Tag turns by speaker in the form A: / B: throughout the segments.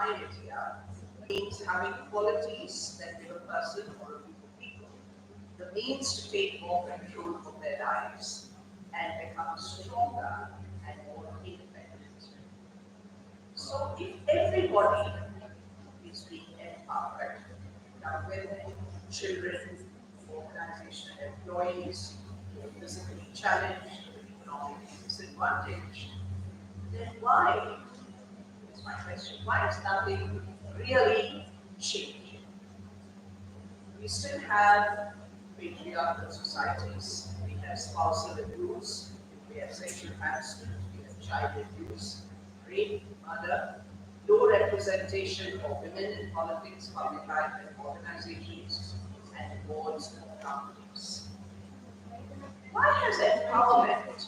A: define it here, means having qualities that give a person or a group of people the means to take more control of their lives and become stronger and more independent. So if everybody is being empowered, now women, children, organizational employees, physically challenged, economically disadvantaged, then why, is my question, why is nothing really changing? We still have patriarchal societies, we have spousal abuse, we have sexual harassment, we have child abuse, rape, murder, low representation of women in politics, public life, and organizations, and boards of companies. Why has empowerment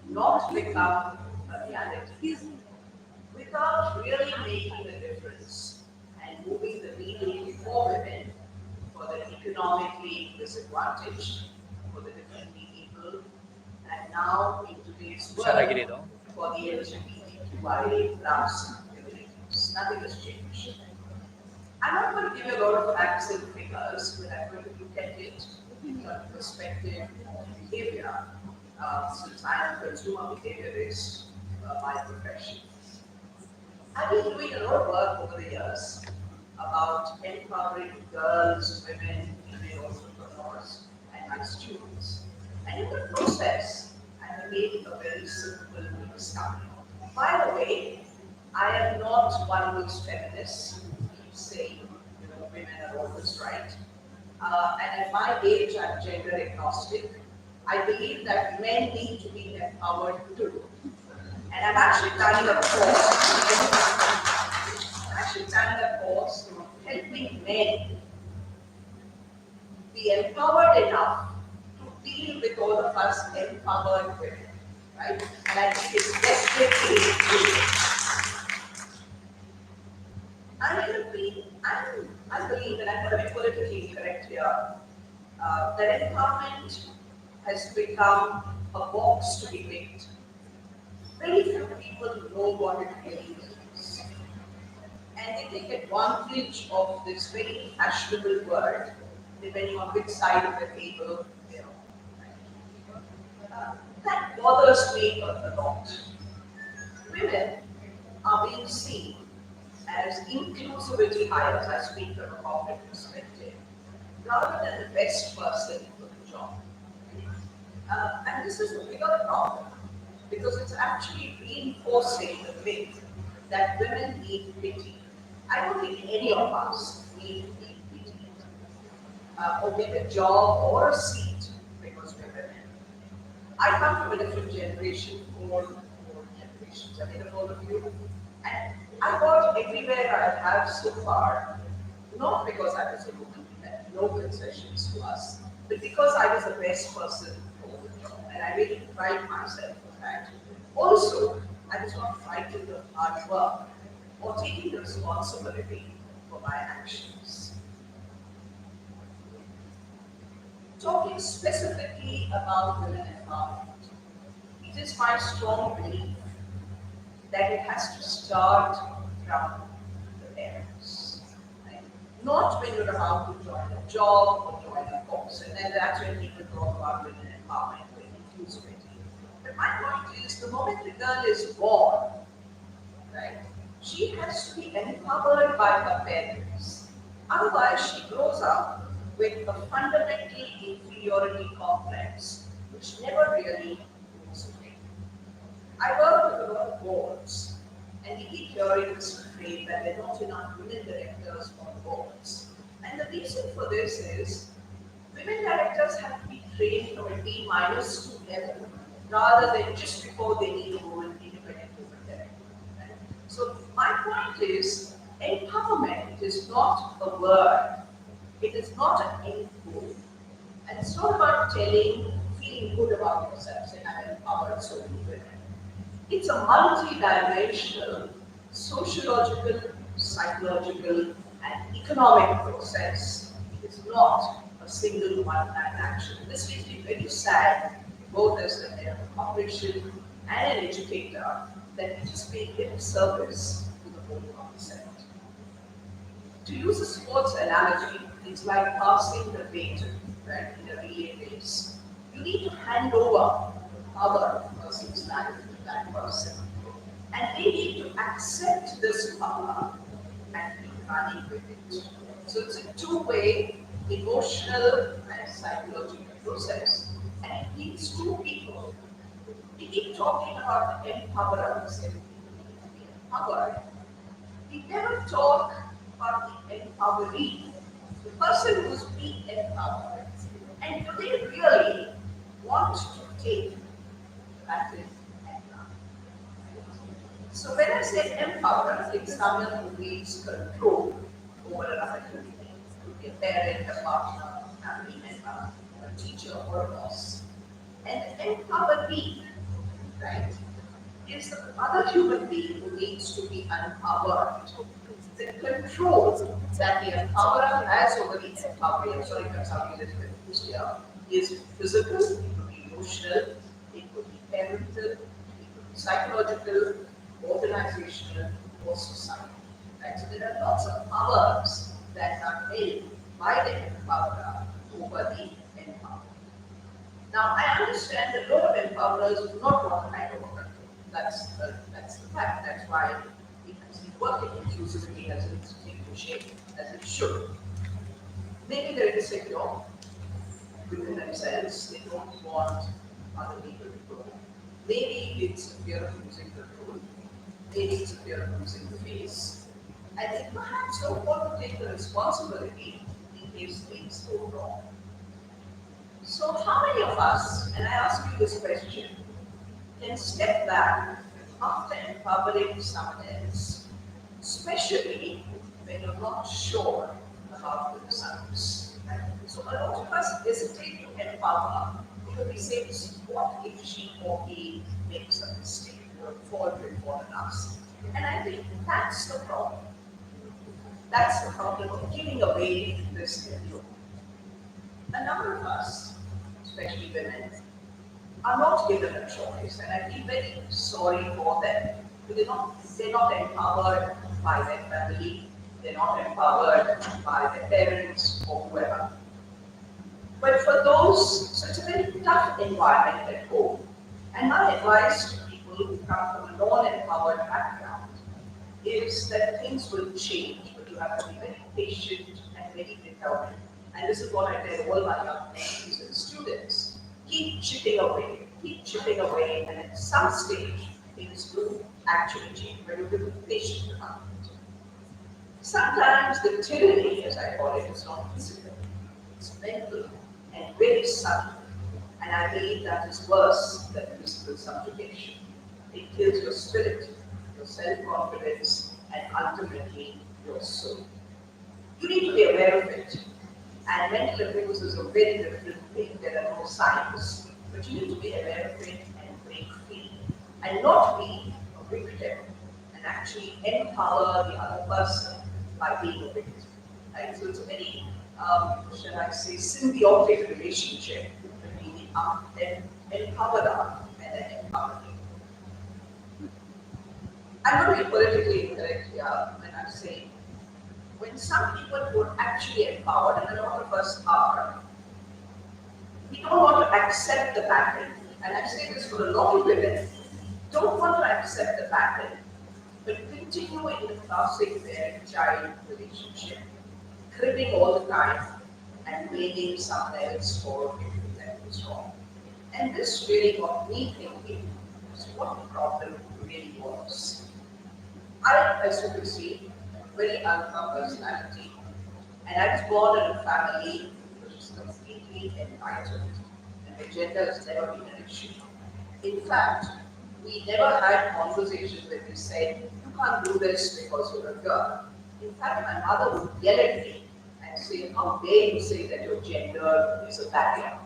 A: not become a reality without really making a difference and moving the needle for women, for the economically disadvantaged, for the differently able, and now in today's world, for the LGBTQIA plus communities? Nothing has changed. I'm not going to give you a lot of facts and figures, but I'm going to look at it from the perspective of behavior, since I am a consumer behaviorist, my profession. I've been doing a lot of work over the years about empowering girls, women, female entrepreneurs, and my students. And in the process, I have made a very simple discovery. By the way, I am not one of those feminists who keep saying, women are always right. And at my age, I'm gender agnostic. I believe that men need to be empowered too. And I'm actually planning a course helping men be empowered enough to deal with all of us empowered women, right? And I think it's desperately needed. I believe, and I'm going to be politically incorrect here, that empowerment has become a box to be picked. Very few people know what it really means. And they take advantage of this very fashionable word, depending on which side of the table they're on. That bothers me a lot. Women are being seen as inclusivity hires, I speak from a corporate perspective, rather than the best person for the job. And this is a bigger problem, because it's actually reinforcing the myth that women need pity. I don't think any of us need pity, or get a job or a seat because we're women. I come from a different generation, four generations ahead of all of you, and I got everywhere I have so far, not because I was a woman who had no concessions to us, but because I was the best person for the job, and I really pride myself on that. Also, I was not frightened of hard work or taking the responsibility for my actions. Talking specifically about women empowerment, it is my strong belief that it has to start from the parents. Right? Not when you're about to join a job or join a course, and then that's when people talk about women empowerment and inclusivity. But my point is, the moment the girl is born, right, she has to be empowered by her parents. Otherwise, she grows up with a fundamental inferiority complex, which never really goes away. I work with a lot of boards, and we keep hearing this refrain that there are not enough women directors on boards. And the reason for this is women directors have to be trained from a D- 2 level, rather than just before they need a woman independent woman director. Right? So my point is, empowerment is not a word. It is not an end goal. And it's not about feeling good about yourself, saying I'm empowered so many women. It's a multi-dimensional sociological, psychological, and economic process. It is not a single one-time action. This makes me very sad, both as a head of a corporation and an educator, that we just pay lip service to the whole concept. To use a sports analogy, it's like passing the baton, right, in a relay race. You need to hand over power of a person's life to that person. And they need to accept this power and be running with it. So it's a two-way emotional and psychological process. And it needs two people. We keep talking about empowerers and empowered. We never talk about the empoweree, the person who's being empowered. And do they really want to take that in and run? So when I say empower, it's someone who needs control over another human being. It could be a parent, a partner, a family member, a teacher, or a boss. And empoweree, right, is the other human being who needs to be empowered. The control that the empowerer has over the empoweree, I'm sorry if I'm sounding a little confused here, is physical, it could be emotional, it could be parental, it could be psychological, organizational, or societal. Right? So there are lots of powers that are held by the empowerer over the empowered. Now, I understand that a lot of empowerers do not want to hand over control. That's the fact. That's why it has been working inclusively as an institution as it should. Maybe they're insecure within themselves. They don't want other people to grow. Maybe it's a fear of losing control. Maybe it's a fear of losing the face. And they perhaps don't want to take the responsibility in case things go wrong. So how many of us, and I ask you this question, can step back after empowering someone else, especially when you're not sure about the results? Right? So a lot of us hesitate to empower because we say, what if she or he makes a mistake or fall before us? And I think that's the problem. That's the problem of giving away this control. A number of us, especially women, are not given a choice, and I feel very sorry for them. They're not empowered by their family, they're not empowered by their parents or whoever. But for those, so it's a very tough environment at home. And my advice to people who come from a non-empowered background is that things will change, but you have to be very patient and very determined. And this is what I tell all my young mentees and students. Keep chipping away, and at some stage, things will actually change when you be patient about it. Sometimes the tyranny, as I call it, is not physical, it's mental and very subtle. And I believe that is worse than physical subjugation. It kills your spirit, your self-confidence, and ultimately your soul. You need to be aware of it. And mental abuse is a very different thing. There are no signs. But you need to be aware of it and break free. And not be a victim. And actually empower the other person by being a victim. Right? So it's a very, shall I say, symbiotic relationship between the empowerer and the empowered. I'm going to be politically incorrect here when I'm saying when some people who are actually empowered, and a lot of us are, we don't want to accept the pattern. And I say this for a lot of women, don't want to accept the pattern, but continue in the classic parent-child relationship, cribbing all the time and blaming someone else for everything that was wrong. And this really got me thinking, so what the problem really was. I, as you can see, very alpha personality, and I was born in a family which is completely entitled, and my gender has never been an issue. In fact, we never had conversations where we said, you can't do this because you're a girl. In fact, my mother would yell at me and say, how dare you say that your gender is a barrier?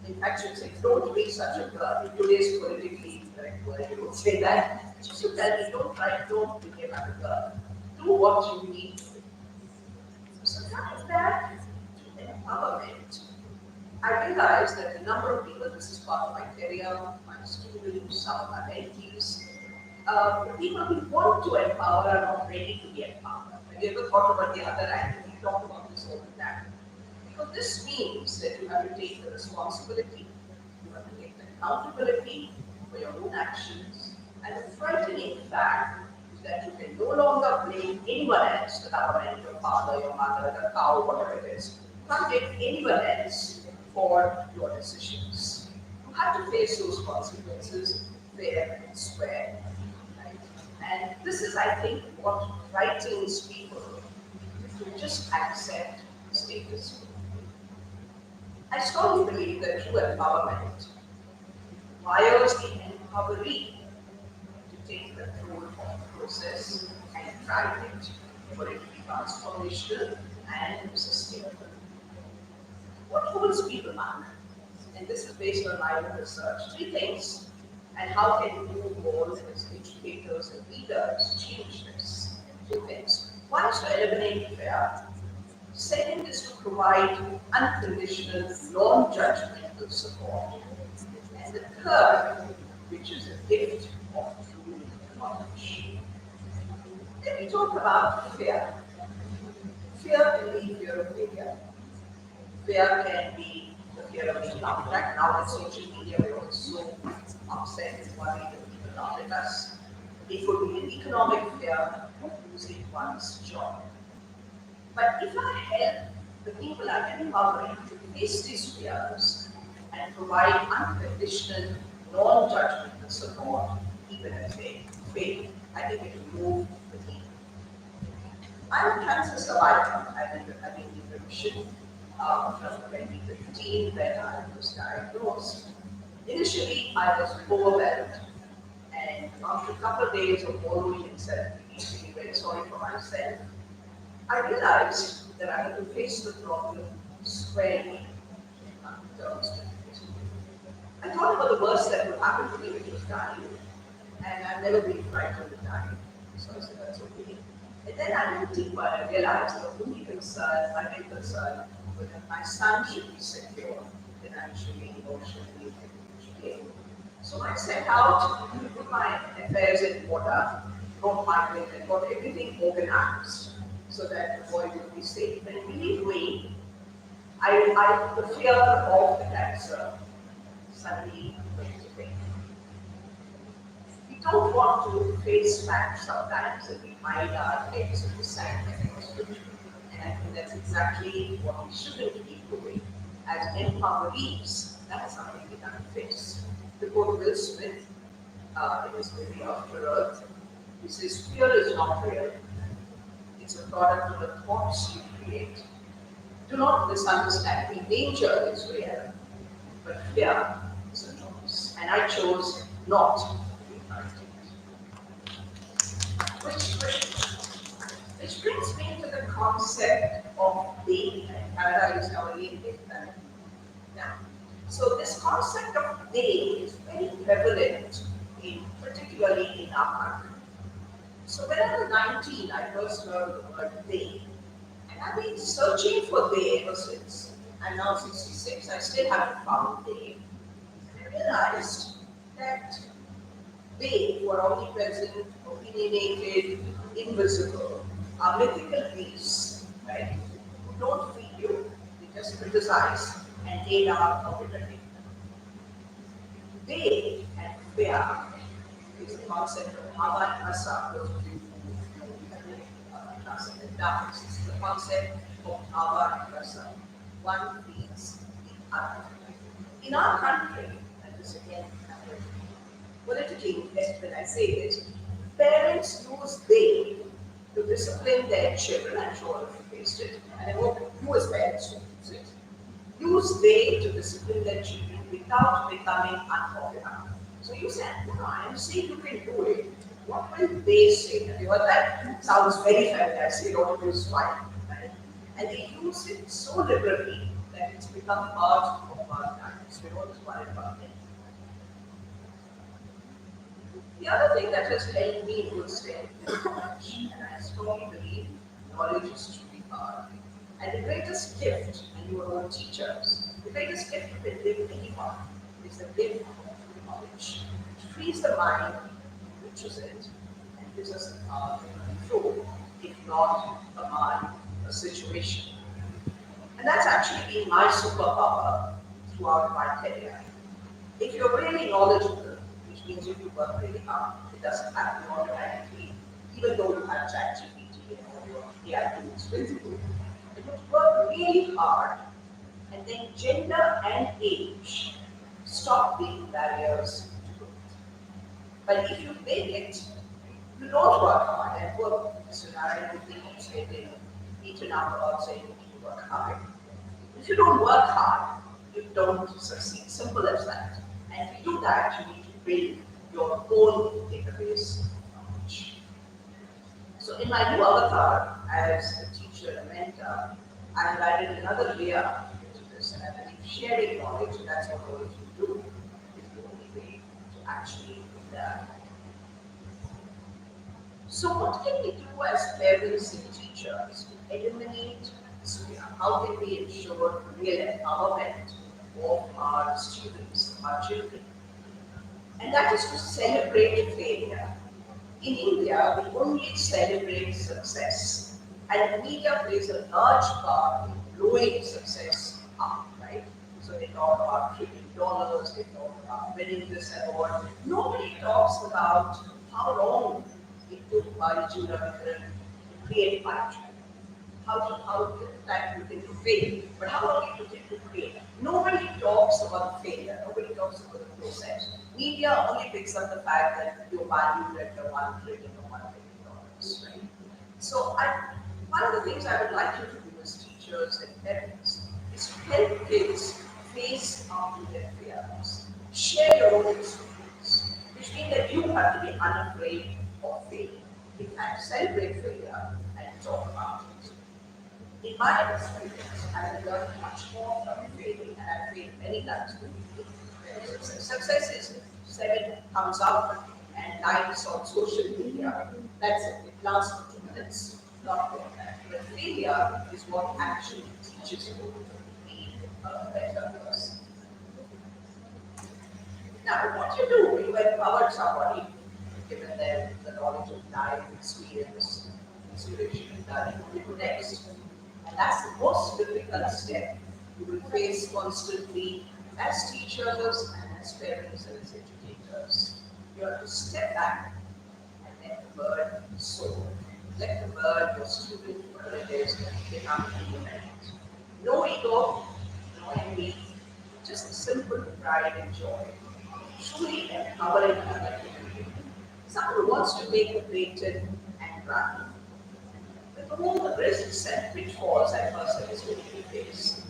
A: In fact, she would say, don't be such a girl. In today's politically correct world, you would say that. She used to tell me, don't become a girl. Do what you need to do. So coming back to empowerment, I realized that a number of people, this is part of my career, my students, some of my mentees, The people who want to empower are not ready to be empowered. Have you ever thought about the other angle? We talk about this all the time. Because this means that you have to take the responsibility, you have to take the accountability for your own actions, and the frightening fact is that you can no longer blame anyone else, the government, your father, your mother, the cow, whatever it is. You can't blame anyone else for your decisions. You have to face those consequences fair and square. Right? And this is, I think, what frightens people to just accept the status quo. I strongly believe that true empowerment requires the empoweree to take control of the process and drive it for it to be transformational and sustainable. What holds people back? And this is based on my own research. Three things. And how can you all as educators and leaders change this? Two things. One is to eliminate fear. Second is to provide unconditional, non-judgmental support. And the third, which is a gift of true knowledge. Let me talk about fear. Fear can be fear of failure. Fear can be the fear of being laughed at. Now with social media, we're all so upset and worried that people laugh at us. It could be an economic fear of losing one's job. But if I help the people I'm empowering to face these fears and provide unconditional, non-judgmental support, even if they fail, I think it will move the needle. I'm a cancer survivor. I've been in remission from 2015 when I was diagnosed. Initially, I was overwhelmed, and after a couple of days of wallowing in self-pity, feeling very sorry for myself, I realized that I had to face the problem squarely in terms of it. I thought about the worst that would happen to me, which was dying, and I've never been frightened of dying, so I said that's okay. And then I went deeper and I realized the only concern, my main concern, was that my son should be secure financially, emotionally, and educated. So I set out to put my affairs in order, got my will, and got everything organized so that the boy would be safe. And believe me, the fear of the cancer suddenly went away. We don't want to face facts sometimes and we hide our heads in the sand like hospital. And I think that's exactly what we shouldn't be doing. As empowerees, that's something we have to face. The quote Will Smith in his movie After Earth, he says, fear is not real. It's a product of the thoughts you create. Do not misunderstand me. Danger is real, but fear is a choice. And I chose not to be frightened. Which brings me to the concept of they and paradise is our lead planet now. So this concept of they is very prevalent particularly in our country. So when I was 19, I first heard the word they. And I've been searching for they ever since. I'm now 66, I still haven't found they. And I realized that they who are omnipresent, opinionated, invisible, are mythical beasts, right? Who don't feed you, they just criticize and lay down arbitrarily. They and fear is the concept of Hava and Rasa, those of you who have classic and dance. This is the concept of Hava and Rasa. One feeds the other. In our country, and this again politically, when I say this, parents use they to discipline their children. I'm sure you faced it, and I hope you as parents don't use it. Use they to discipline their children without becoming unpopular. So you said, no, I'm saying you can do it. What will they say? Have you heard that? Sounds very familiar. I say it always fine. Right? And they use it so liberally that it's become part of our times. We're always worried about it. The other thing that has helped me in good stead is knowledge, and I strongly believe knowledge is truly power. And the greatest gift, and you are all teachers, the greatest gift you can give anyone is the gift of knowledge. It frees the mind, it teaches it and gives us the power to control, if not command, a situation. And that's actually been my superpower throughout my career. If you're really knowledgeable, which means if you work really hard, it doesn't happen automatically, even though you have ChatGPT and all your AI tools with you. But you work really hard, and then gender and age stop being barriers to growth. But if you make it, you don't work hard and work. So now I don't think you say they beaten up about saying you work hard. If you don't work hard, you don't succeed. Simple as that. And to do that, you need to build your own database of knowledge. So in my new avatar as a teacher and mentor, I've added another layer to this, and I believe sharing knowledge, and that's what all of you do, is the only way to actually do that. So what can we do as parents and teachers to eliminate this fear? How can we ensure real empowerment of our students, our children? And that is to celebrate failure. In India, we only celebrate success. And media plays a large part in blowing success up, right? So they talk about $1 trillion, they talk about winning this award. Nobody talks about how long it took Biju Ravindran to create poetry, how that you can fail, but how long it took it to create. Nobody talks about failure, nobody talks about the process. Media only picks up the fact that you're valued at the 1 trillion or $1 billion, right? So one of the things I would like you to do as teachers and parents is to help kids face up to their fears. Share your own experience, which means that you have to be unafraid of failing. In fact, celebrate failure and talk about it. In my experience, I have learned much more from failing, and I've failed many times. Success is seven thumbs up and likes on social media. That's it. It lasts for 2 minutes, not more than that. But failure is what actually teaches you to be a better person. Now, what you do when you empower somebody, given them the knowledge of life, experience, inspiration, and learning, what you do next? And that's the most difficult step you will face constantly as teachers and as parents and as educators. You have to step back and let the bird soar. Let the bird, your student, whatever it is, become independent. No ego, no envy, just simple pride and joy. Truly empowering another human being. Someone who wants to take the patent and run. With all the risks and pitfalls that person is going to face,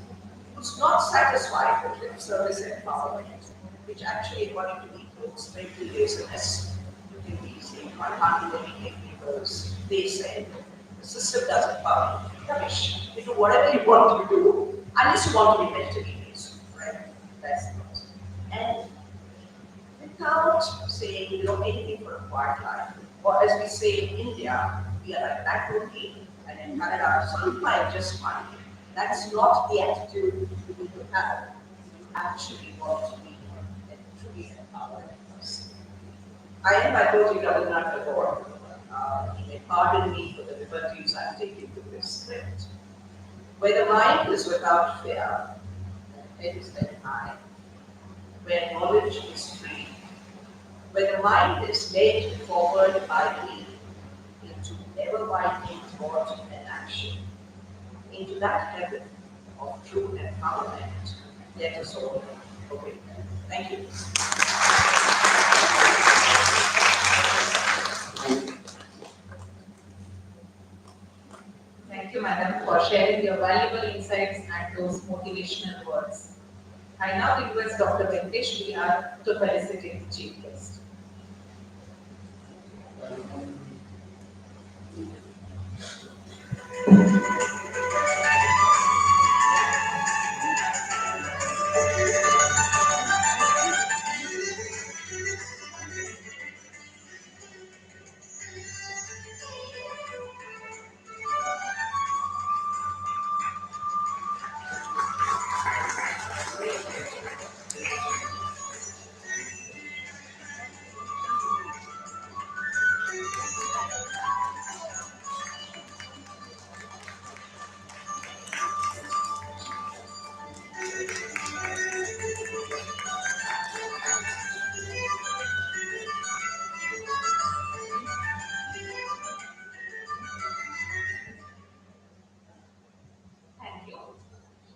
A: who's not satisfied with lip service empowerment, which actually, according to me, looks mental laziness. You can be saying, I can't do anything because they said the system doesn't power you. Rubbish. You do whatever you want to do, unless you want to be mentally lazy, right? That's the first. And without saying, anything for a quiet life, or as we say in India, we are like that only, and in Canada, sometimes just fine. That's not the attitude you need to have. You actually want to be a truly empowered person. I am by Koji Rabindranath Tagore. He may pardon me for the liberties I'm taking with this script. Where the mind is without fear, and the head is held high, where knowledge is free, where the mind is led forward by me into ever-widening thought and action, into that heaven of true empowerment, let us all awaken. Thank you.
B: Thank you, Madam, for sharing your valuable insights and those motivational words. I now request Dr. Venkatesh VR to felicitate the Chief Guest.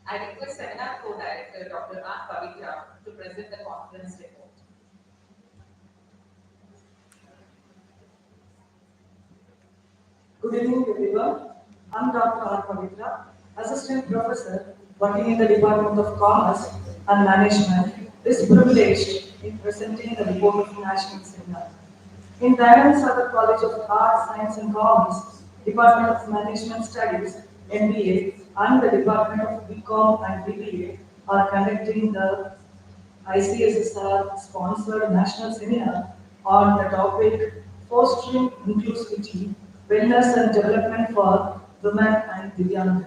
B: I request Seminar Co-Director Dr. R. Pavitra to present the conference report.
C: Good evening, everyone. I'm Dr. R. Pavitra, Assistant Professor working in the Department of Commerce and Management, is privileged in presenting the report of National Seminar. In Dynamics Other College of Arts, Science and Commerce, Department of Management Studies, MBA, and the Department of BCom and BBA are conducting the Icssr sponsored national seminar on the topic Fostering Inclusivity, Wellness and Development for Women and Divyang.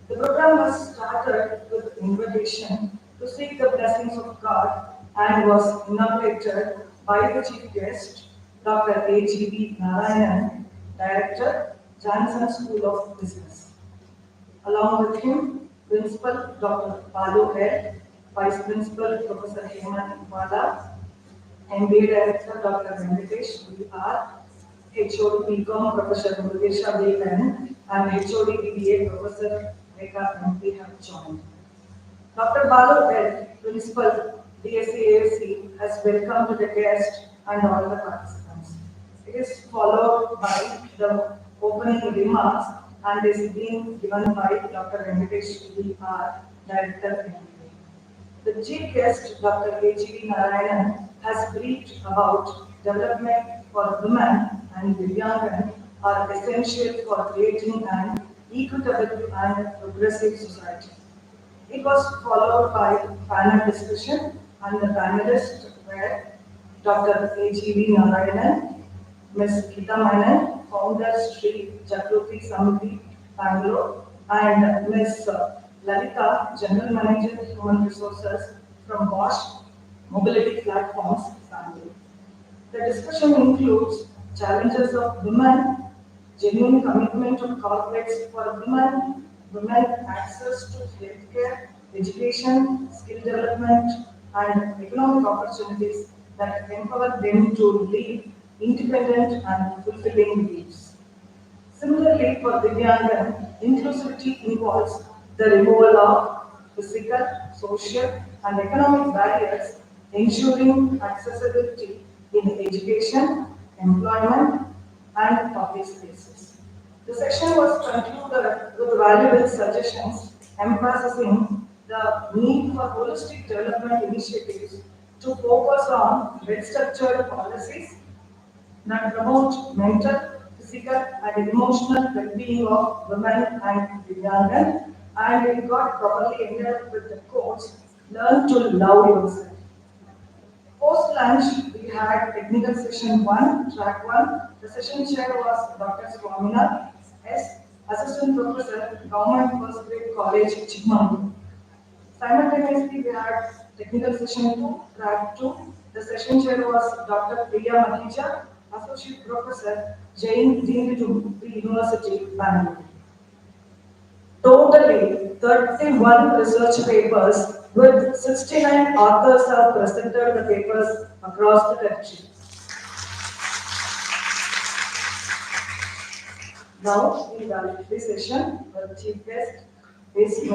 C: The program was started with invitation to seek the blessings of God and was inaugurated by the chief guest, Dr. A.G.B. Narayanan, Director, Johnson School of Business. Along with him, Principal Dr. Balu L, Vice Principal Professor Hemant Wala, MBA Director Dr. Venkatesh B.R., HOD BCom Professor Murugesha B.N., and HOD BBA Professor Rekha M.P. have joined. Dr. Balu L, Principal DSAAC, has welcomed the guest and all the participants. It is followed by the opening remarks and is being given by Dr. Venkatesh B.R., Director MBA. The chief guest, Dr. A.G.V. Narayanan, has briefed about development for women and Divyangan are essential for creating an equitable and progressive society. It was followed by panel discussion, and the panelists were Dr. A.G.V. Narayanan, Ms. Gita Menon, founder Sri Jagruti Samiti, Bangalore, and Ms. Lalita, General Manager Human Resources from Bosch Mobility Platforms, Bangalore. The discussion includes challenges of women, genuine commitment of corporates for women, women access to healthcare, education, skill development, and economic opportunities that empower them to live independent and fulfilling lives. Similarly, for Divyangan, inclusivity involves the removal of physical, social, and economic barriers, ensuring accessibility in education, employment, and public spaces. The session was concluded with valuable suggestions emphasizing the need for holistic development initiatives to focus on well-structured policies that promote mental, physical, and emotional well-being of women and Divyangan, and it got properly ended with the quotes, learn to love yourself. Post lunch, we had technical session 1, track 1. The session chair was Dr. Swamina S., Assistant Professor, Government First Grade College, Chikmagalur. Simultaneously, we had technical session 2, track 2. The session chair was Dr. Priya Mathija, Associate Professor, Jain Dean to University, Bangalore. Totally, 31 research papers with 69 authors have presented the papers across the country. Now, in the valedictory session, the chief guest is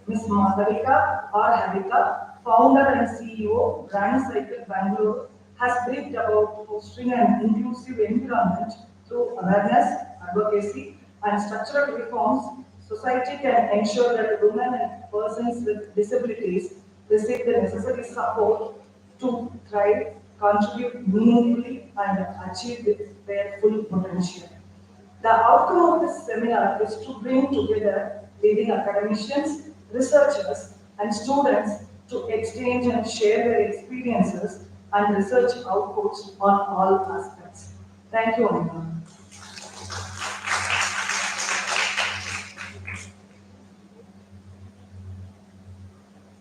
C: Ms. Madhavika or Harika, founder and CEO, Brand Cycle Bangalore, has briefed about fostering an inclusive environment through awareness, advocacy, and structural reforms. Society can ensure that women and persons with disabilities receive the necessary support to thrive, contribute meaningfully, and achieve their full potential. The outcome of this seminar is to bring together leading academicians, researchers, and students to exchange and share their experiences and research outputs on all aspects. Thank you, Anita.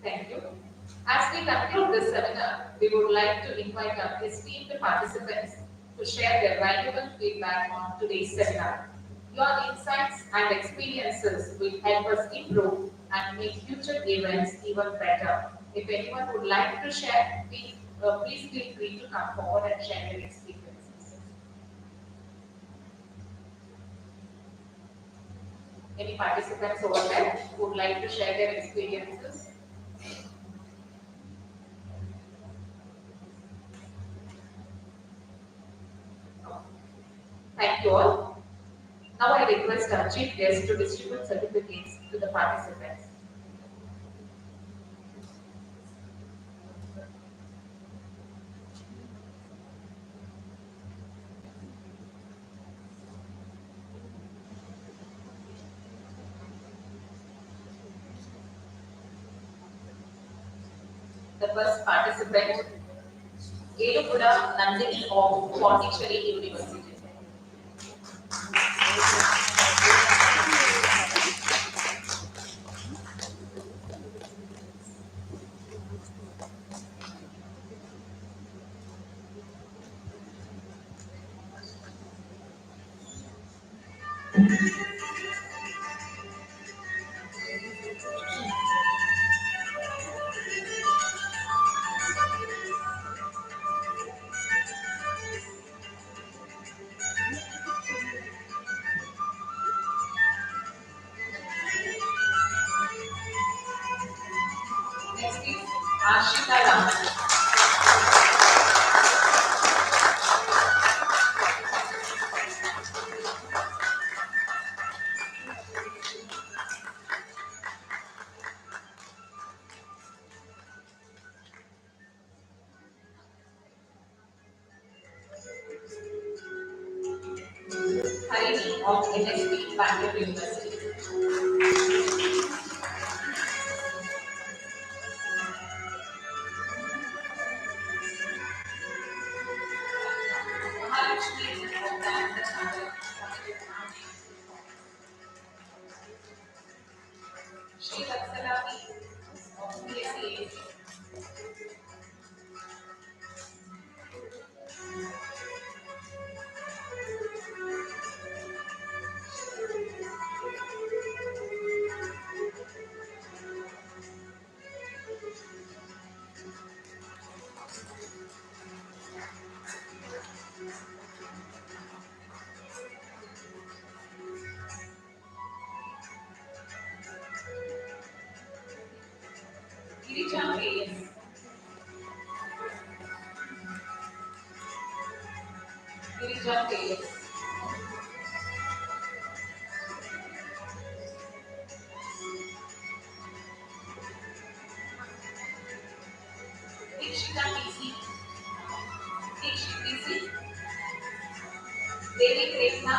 B: Thank you. As we conclude this seminar, we would like to invite our esteemed participants to share their valuable feedback on today's seminar. Your insights and experiences will help us improve and make future events even better. If anyone would like to share, please feel free to come forward and share your experiences. Any participants over there who would like to share their experiences? Thank you all. Now I request our chief guest to distribute certificates to the participants. The first participant, Elukuda Nandini of Pondicherry University. Next is Ashita Raman. Harini of NSP Bangalore University. Mahalakshmi of Bangalore. Shri Vatsalami of BSc. Girija KS. Girija KS. Dikshita TC. Dikshit TC. Devi Kretna.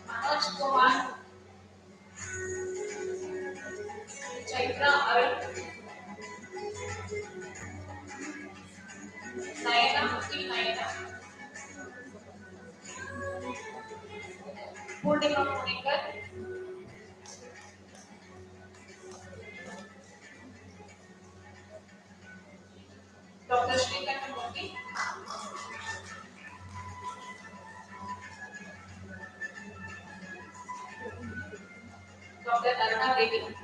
B: Manoj Kumar. Chaitra Arun. Nayana T. Nayana. Purnima Punikar. Dr. Shrikant Murthy. Dr. Aruna Devi.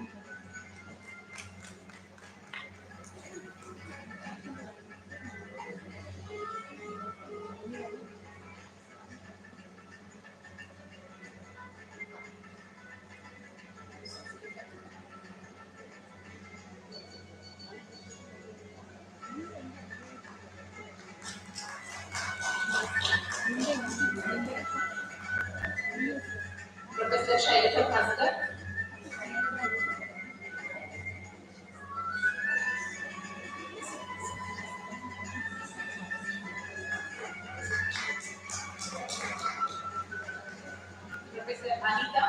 B: Professor Shailaja Bhaskar. Professor Anita.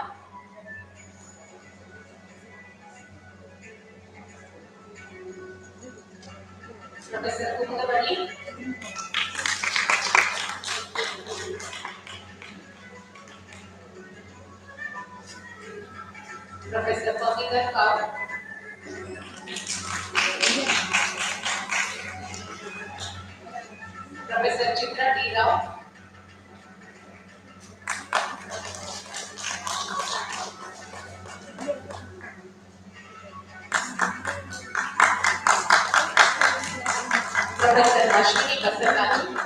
B: Professor Kumudavadi. Professor Pamikar Kaur. Professor Chitra D. Rao. Professor Ashwini Kasarani.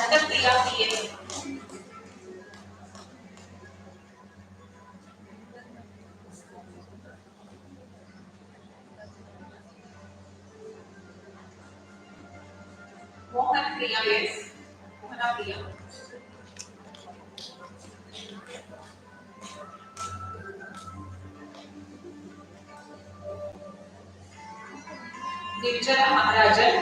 B: Nandapriya PA, Mohan Priya yes, Mohana Priya, Nirjana Maharajan,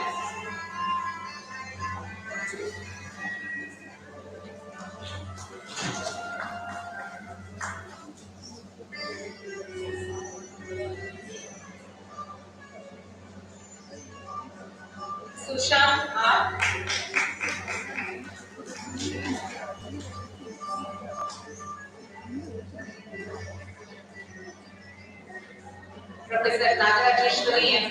B: Sushant R, Professor Nagarajeshwari M,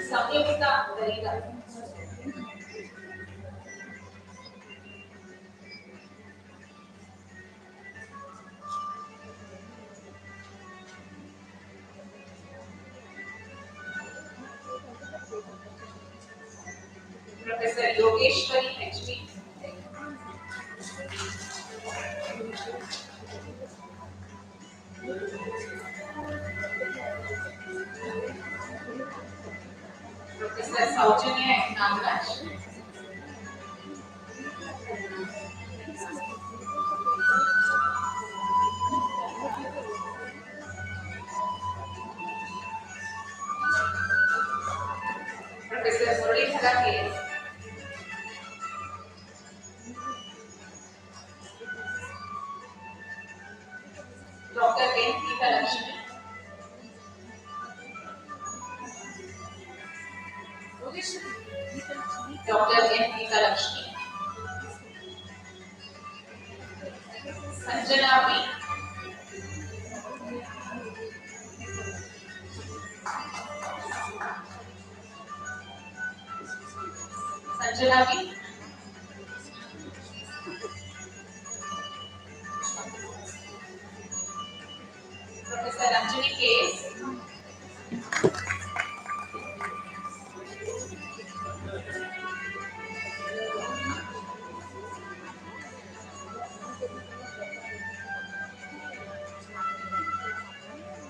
B: Samyukta Garida, Professor Yogeshwari HB, Professor Saujanya Nagaraj, Professor Muralidhara KS, Dr. N. Geeta Lakshmi, Dr. N. Geeta Lakshmi, Sanjana B, Sanjana B, Professor Ranjani KS,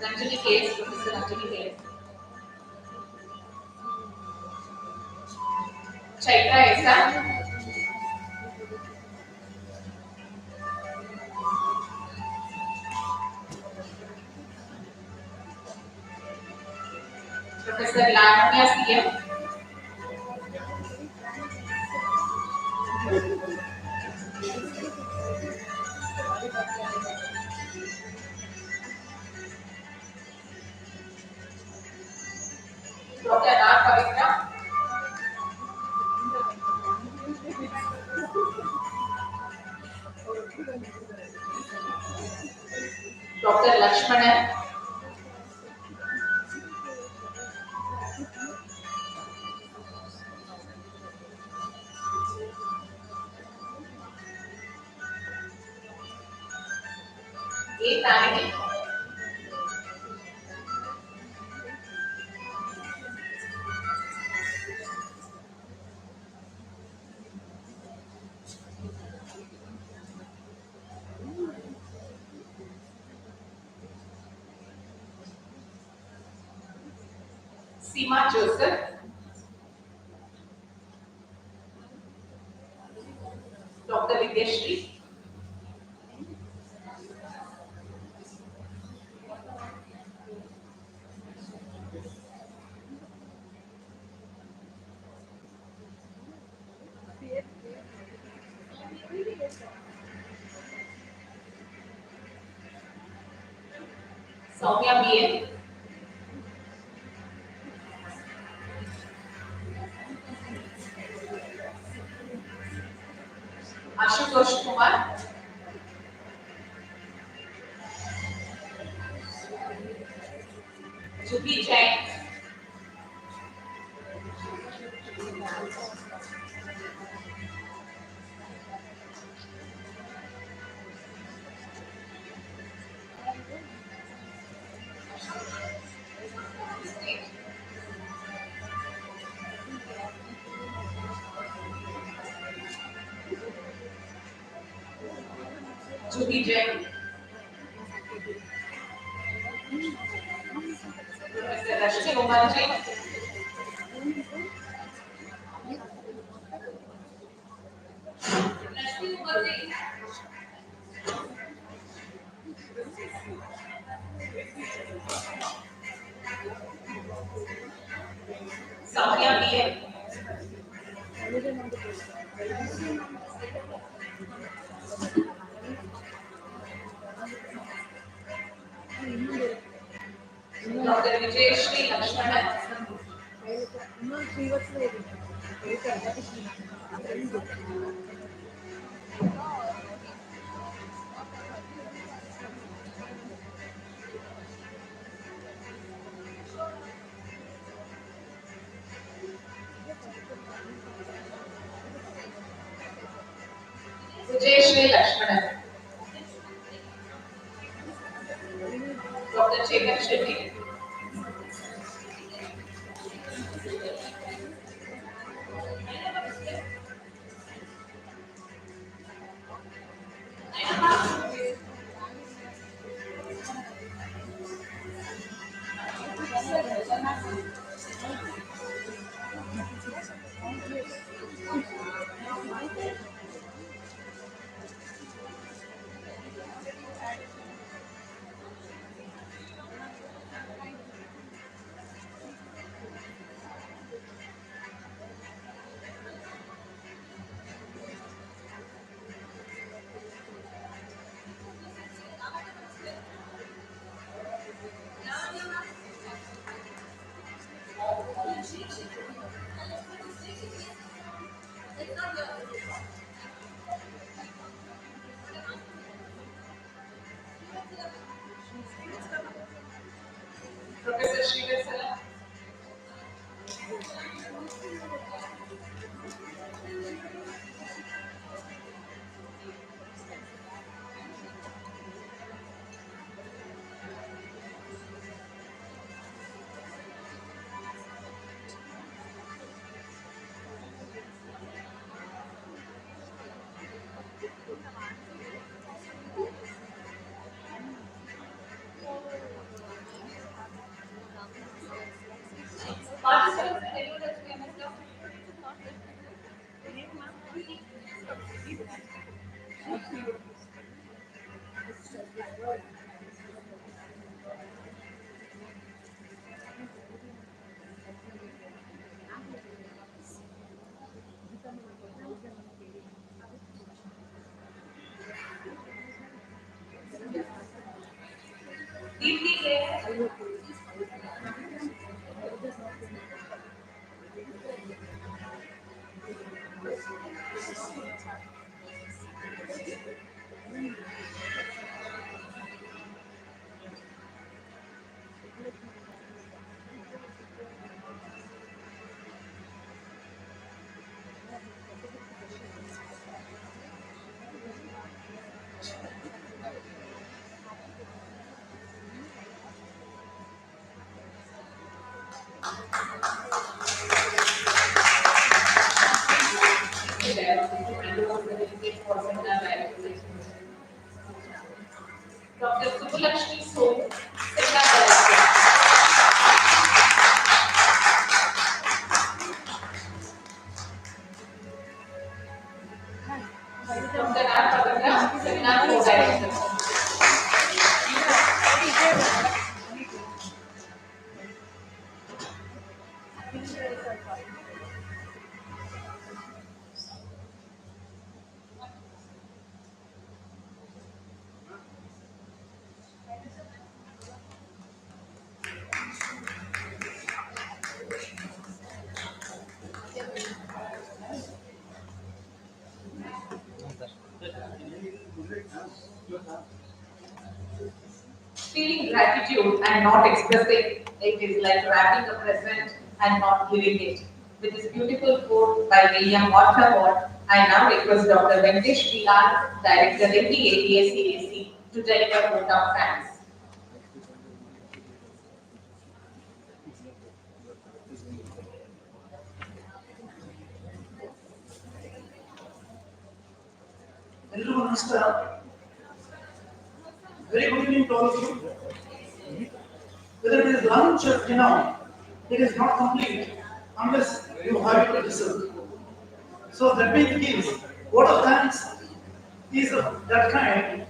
B: Ranjani KS, Professor Ranjani KS, Chaitra SR, Professor Lavanya CM, Dr. R. Pavitra, Dr. Lakshmanan, A. Tarini, Seema Joseph, Dr. Vidyashri, Soumya BA, Ashutosh Kumar, Jubi Jain, Juhi Jain, Professor Rashmi Umanji, Rashmi Umanji, Samya PM, Dr. Vijayashree Lakshmanan, Vijayashree Lakshmanan, Dr. Chetan Shetty, Professor Srivastava, participants, anyone else we missed out? Deeply there. Dr. Subulakshmi So, Seminar Director. Dr. R. Pavitra, Seminar Co-Director. Feeling gratitude and not expressing it is like wrapping a present and not giving it. With this beautiful quote by William Waterford, I now request Dr. Venkatesh PR, Director MD to deliver vote of thanks.
C: ಎಲ್ರಿಗೂ ನಮಸ್ಕಾರ.
D: Very good evening to all of you. Whether it is lunch or dinner, it is not complete unless you have it to dessert. So that means word of thanks is of that kind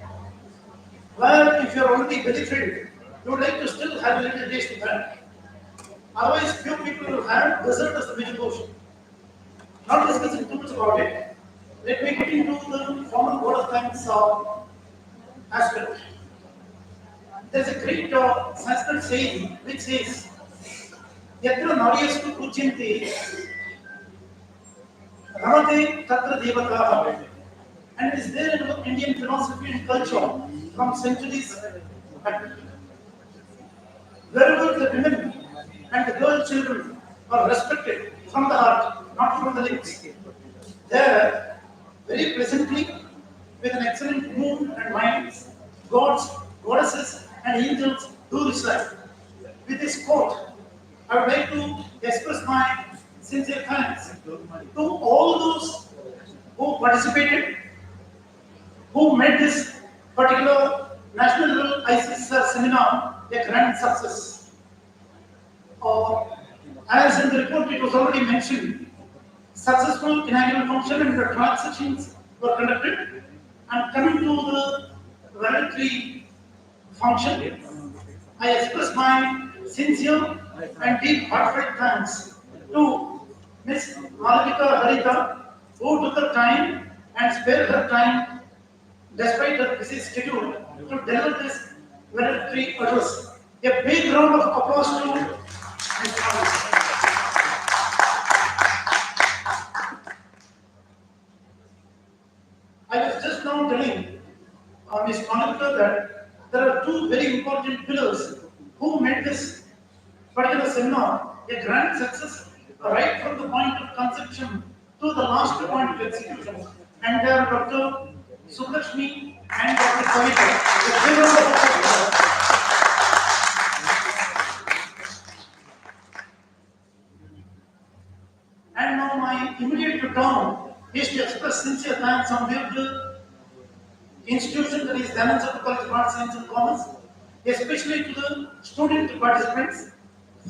D: where if you are already very filled, you would like to still have a little taste of that. Otherwise, few people will have dessert as the major portion. Not discussing too much about it, let me get into the formal word of thanks aspect. There's a great Sanskrit saying which says, Yatra Naryastu Kuchinti Ramate Tatra Devataha. And it is there in Indian philosophy and culture from centuries back. Wherever the women and the girl children are respected from the heart, not from the lips, there, very pleasantly, with an excellent mood and minds, gods, goddesses, and angels do reside. With this quote, I would like to express my sincere thanks to all those who participated, who made this particular national level Icssr seminar a grand success. Uh, as in the report, it was already mentioned, successful inaugural function and the transactions were conducted. And coming to the valedictory function, I express my sincere and deep heartfelt thanks to Miss Malavika Harita, who took her time and spared her time despite her busy schedule to deliver this valedictory address. A big round of applause to Miss Malavika. I was just now telling Ms. Monica that there are two very important pillars who made this particular seminar a grand success right from the point of conception to the last point of execution. And they are Dr. Subhashmi and Dr. Kavita. The children of the And now my immediate return is to express sincere thanks on behalf of the institution that is Dhananjaya College of Arts, Science and Commerce, especially to the student participants.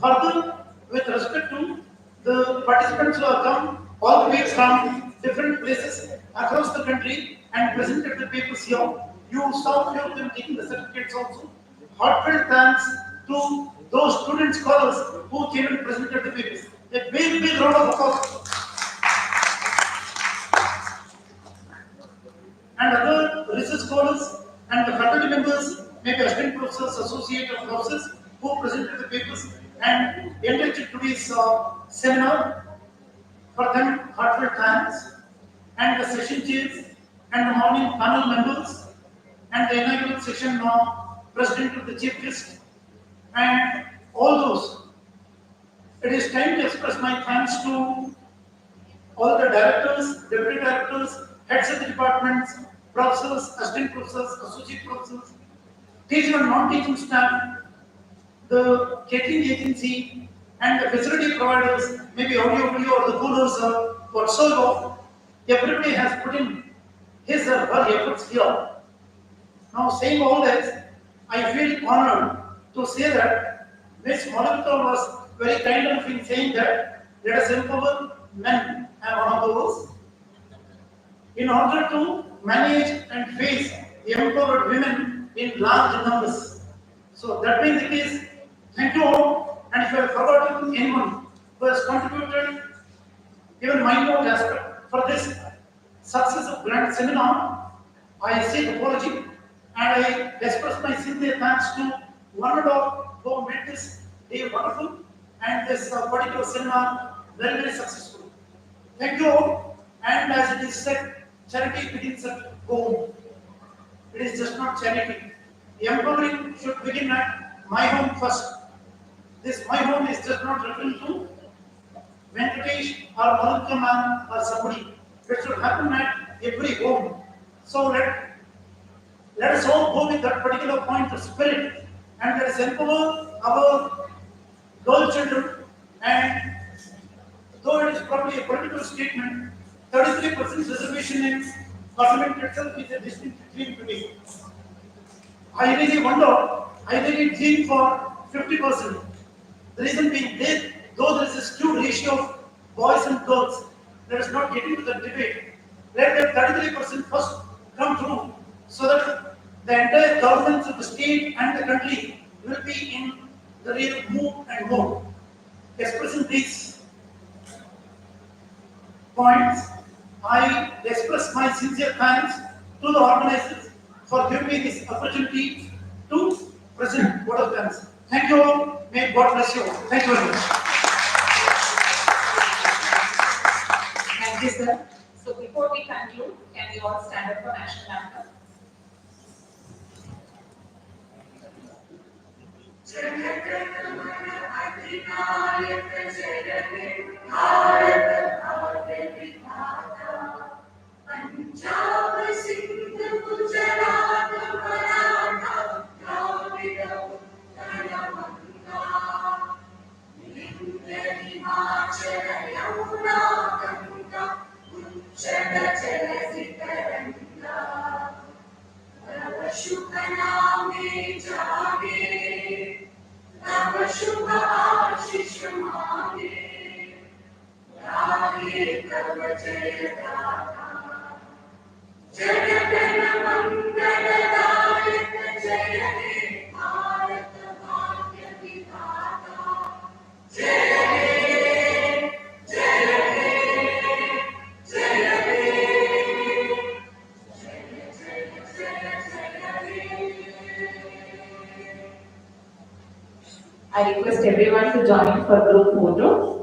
D: Further, with respect to the participants who have come all the way from different places across the country and presented the papers here, you saw few of them taking the certificates also. Heartfelt thanks to those student scholars who came and presented the papers. A big round of applause. And other research scholars and the faculty members, maybe assistant professors, associate professors who presented the papers and enriched today's seminar. For them, heartfelt thanks. And the session chairs and the morning panel members and the inaugural session president of the chief guest and all those. It is time to express my thanks to all the directors, deputy directors, heads of the departments, professors, assistant professors, associate professors, teaching and non-teaching staff, the catering agency, and the facility providers, maybe audio, video, or the coolers, whatsoever. Everybody has put in his or her efforts here. Now, saying all this, I feel honored to say that Ms. Monica was very kind enough in saying that let us empower men and one of those in order to manage and face empowered women in large numbers. So that being the case, thank you all. And if I have forgotten anyone who has contributed even minute aspect for this success of grand seminar, I seek apology and I express my sincere thanks to one and all who made this day wonderful and this particular seminar very successful. Thank you all. And as it is said, charity begins at home. It is just not charity. The empowering should begin at my home first. This my home is just not referring to Venkatesh or Malika man or somebody. It should happen at every home. So let us all go with that particular point of spirit and let us empower our girl children. And though it is probably a political statement, 33% reservation in parliament itself is a distinct dream to me. I really wonder, I really dream for 50%. The reason being, though there is a skewed ratio of boys and girls, let us not get into the debate. Let that 33% first come through so that the entire governance of the state and the country will be in the real mood and mode. Expressing these points, I express my sincere thanks to the organizers for giving me this opportunity to present what I've done. Thank you all. May God bless you all. Thank you very much.
B: Thank you, sir. So before we conclude, can we all stand up for national anthem?
A: Punjab Sindh Gujarat Maratha Dravid Utkal बंगा विंध्य हिमाचल यमुना गंगा उच्चल जलधि तरंगा तव शुभ नामे जागे तव शुभ आशीष मांगे गाये तव जय गाथा जय जन मंगलदायक जय हे भारत भाग्य विधाता जय हे जय हे जय हे जय जय जय जय हे
B: I request everyone to join for group photo.